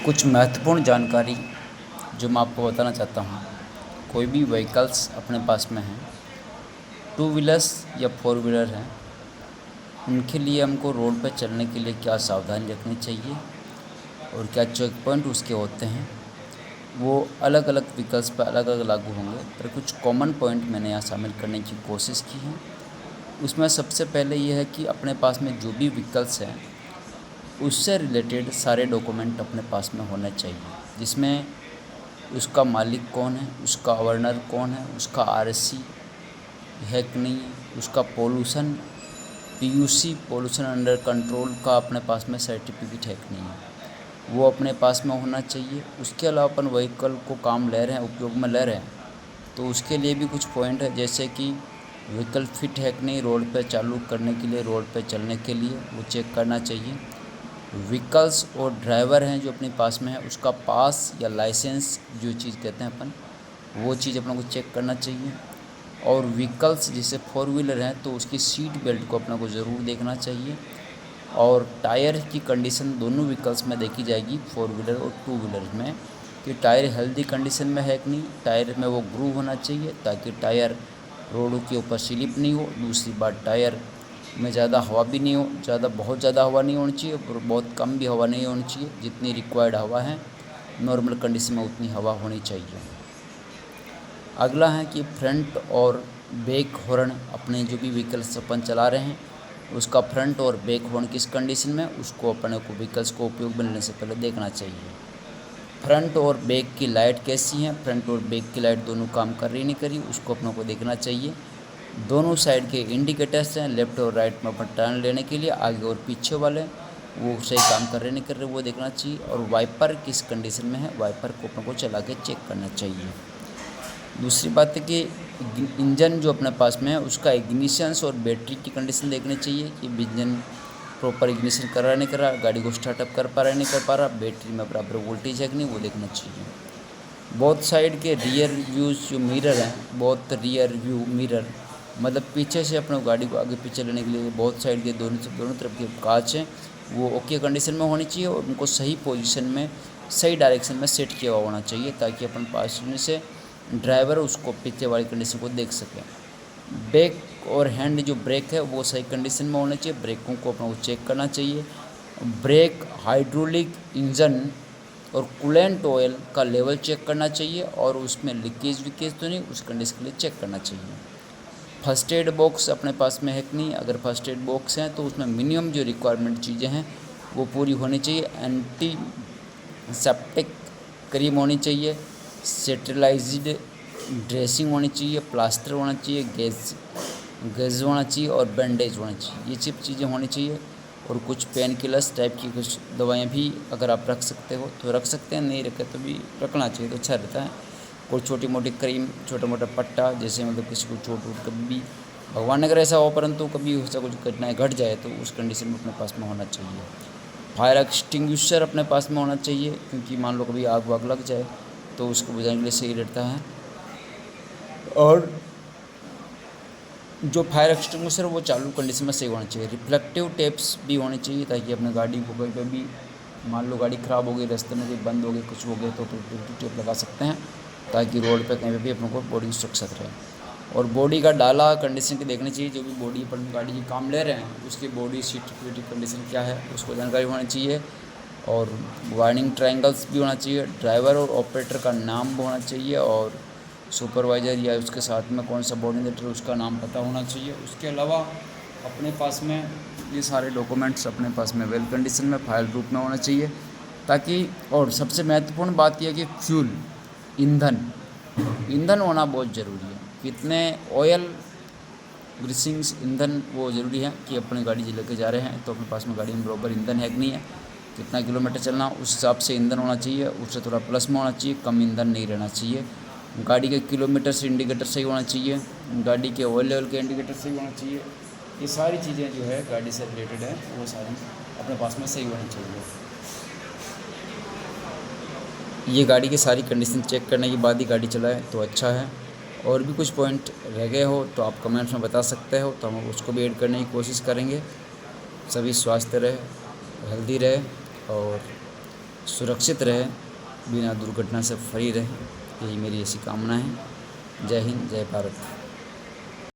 कुछ महत्वपूर्ण जानकारी जो मैं आपको बताना चाहता हूँ। कोई भी व्हीकल्स अपने पास में हैं, टू व्हीलर्स या फोर व्हीलर हैं, उनके लिए हमको रोड पर चलने के लिए क्या सावधानी रखनी चाहिए और क्या चेक पॉइंट उसके होते हैं, वो अलग अलग व्हीकल्स पर अलग अलग लागू होंगे। पर कुछ कॉमन पॉइंट मैंने यहाँ शामिल करने की कोशिश की है। उसमें सबसे पहले ये है कि अपने पास में जो भी व्हीकल्स हैं उससे रिलेटेड सारे डॉक्यूमेंट अपने पास में होने चाहिए, जिसमें उसका मालिक कौन है, उसका ओनर कौन है, उसका आरसी है कि नहीं है, उसका pollution PUC pollution under control का अपने पास में सर्टिफिकेट है कि नहीं है, वो अपने पास में होना चाहिए। उसके अलावा अपन व्हीकल को काम ले रहे हैं, उपयोग में ले रहे हैं, तो उसके लिए भी कुछ पॉइंट है, जैसे कि व्हीकल फिट है कि नहीं रोड पर चालू करने के लिए, रोड पर चलने के लिए, वो चेक करना चाहिए। व्हीकल्स और ड्राइवर हैं जो अपने पास में है, उसका पास या लाइसेंस जो चीज़ कहते हैं अपन, वो चीज़ अपने को चेक करना चाहिए। और व्हीकल्स जैसे फोर व्हीलर हैं तो उसकी सीट बेल्ट को अपने को ज़रूर देखना चाहिए। और टायर की कंडीशन दोनों व्हीकल्स में देखी जाएगी, फोर व्हीलर और टू व्हीलर में, कि टायर हेल्दी कंडीशन में है कि नहीं, टायर में वो ग्रूव होना चाहिए ताकि टायर रोडों के ऊपर स्लिप नहीं हो। दूसरी बात, टायर में ज़्यादा हवा भी नहीं हो, बहुत ज़्यादा हवा नहीं होनी चाहिए और बहुत कम भी हवा नहीं होनी चाहिए। जितनी रिक्वायर्ड हवा है नॉर्मल कंडीशन में उतनी हवा होनी चाहिए। अगला है कि फ्रंट और बैक हॉर्न, अपने जो भी व्हीकल्स अपन चला रहे हैं उसका फ्रंट और बैक हॉर्न किस कंडीशन में, उसको अपने को व्हीकल्स को उपयोग में लेने से पहले देखना चाहिए। फ्रंट और बैक की लाइट कैसी है, फ्रंट और बैक की लाइट दोनों काम कर रही नहीं कर रही, उसको अपने को देखना चाहिए। दोनों साइड के इंडिकेटर्स हैं, लेफ़्ट और राइट में अपन टर्न लेने के लिए, आगे और पीछे वाले, वो सही काम कर रहे नहीं कर रहे, वो देखना चाहिए। और वाइपर किस कंडीशन में है, वाइपर को अपन को चला के चेक करना चाहिए। दूसरी बात है कि इंजन जो अपने पास में है उसका इग्निशंस और बैटरी की कंडीशन देखनी चाहिए कि इंजन प्रॉपर इग्निशन कर रहा है नहीं कर रहा, गाड़ी को स्टार्टअप कर पा रहा है नहीं कर पा रहा, बैटरी में बराबर वोल्टेज है कि नहीं, वो देखना चाहिए। बहुत साइड के रियर व्यूज़ जो मिरर हैं, बहुत रियर व्यू मिरर मतलब पीछे से अपने गाड़ी को आगे पीछे लेने के लिए बहुत साइड के दोनों तरफ के कांच हैं, वो ओके कंडीशन में होनी चाहिए और उनको सही पोजीशन में सही डायरेक्शन में सेट किया हुआ होना चाहिए ताकि अपन पास में से ड्राइवर उसको पीछे वाली कंडीशन को देख सके। ब्रेक और हैंड जो ब्रेक है वो सही कंडीशन में होने चाहिए, ब्रेकों को अपने को चेक करना चाहिए। ब्रेक, हाइड्रोलिक इंजन और कूलेंट ऑयल का लेवल चेक करना चाहिए और उसमें लीकेज विकेज तो नहीं, उस कंडीशन के लिए चेक करना चाहिए। फर्स्ट एड बॉक्स अपने पास में है कि नहीं, अगर फर्स्ट एड बॉक्स हैं तो उसमें मिनिमम जो रिक्वायरमेंट चीज़ें हैं वो पूरी होनी चाहिए। एंटी सेप्टिक क्रीम होनी चाहिए, स्टेरिलाइज्ड ड्रेसिंग होनी चाहिए, प्लास्टर होना चाहिए, गैस होना चाहिए और बैंडेज होना चाहिए, ये सब चीज़ें होनी चाहिए। और कुछ पेन किलर्स टाइप की कुछ दवाइयाँ भी अगर आप रख सकते हो तो रख सकते हैं, नहीं रखे तो भी रखना चाहिए तो अच्छा रहता है। कोई छोटी मोटी क्रीम, छोटा मोटा पट्टा, जैसे मतलब किसी को चोट वोट कभी भी भगवान ने अगर ऐसा हो परंतु कभी ऐसा कुछ घटनाएँ घट जाए तो उस कंडीशन में अपने पास में होना चाहिए। फायर एक्सटिंग्विशर अपने पास में होना चाहिए क्योंकि मान लो कभी आग वाग लग जाए तो उसको बुझाने के लिए सही रहता है। और जो फायर एक्सटिंग्विशर वो चालू कंडीशन में सही होना चाहिए। रिफ्लेक्टिव टेप्स भी होने चाहिए ताकि अपने गाड़ी को कहीं पर भी मान लो गाड़ी ख़राब हो गई, रास्ते में कोई बंद हो गई, कुछ हो गया तो रिफ्लेक्टिव टेप लगा सकते हैं ताकि रोड पे कहीं पे भी अपने को बॉडी सुरक्षित रहे। और बॉडी का डाला कंडीशन की देखनी चाहिए, जो भी बॉडी पर गाड़ी की काम ले रहे हैं उसकी बॉडी सीट की कंडीशन क्या है उसको जानकारी होनी चाहिए। और वार्निंग ट्रायंगल्स भी होना चाहिए। ड्राइवर और ऑपरेटर का नाम भी होना चाहिए और सुपरवाइज़र या उसके साथ में कौन सा कोऑर्डिनेटर उसका नाम पता होना चाहिए। उसके अलावा अपने पास में ये सारे डॉक्यूमेंट्स अपने पास में वेल कंडीशन में फाइल रूप में होना चाहिए ताकि। और सबसे महत्वपूर्ण बात यह कि फ्यूल, ईंधन होना बहुत ज़रूरी है। कितने ऑयल ग्रीसिंग्स ईंधन वो ज़रूरी है कि अपनी गाड़ी जो लेके जा रहे हैं तो अपने पास में गाड़ी में बराबर ईंधन है कि नहीं है, कितना किलोमीटर चलना उस हिसाब से ईंधन होना चाहिए, उससे थोड़ा प्लस में होना चाहिए, कम ईंधन नहीं रहना चाहिए। गाड़ी के किलोमीटर से इंडिकेटर सही होना चाहिए, गाड़ी के ऑयल लेवल के इंडिकेटर सही होना चाहिए। ये सारी चीज़ें जो है गाड़ी से रिलेटेड है वो सारी अपने पास में सही होनी चाहिए। ये गाड़ी की सारी कंडीशन चेक करने के बाद ही गाड़ी चलाएं तो अच्छा है। और भी कुछ पॉइंट रह गए हो तो आप कमेंट्स में बता सकते हो तो हम उसको भी ऐड करने की कोशिश करेंगे। सभी स्वस्थ रहे, हेल्दी रहे और सुरक्षित रहे, बिना दुर्घटना से फ्री रहे, यही मेरी ऐसी कामना है। जय हिंद, जय भारत।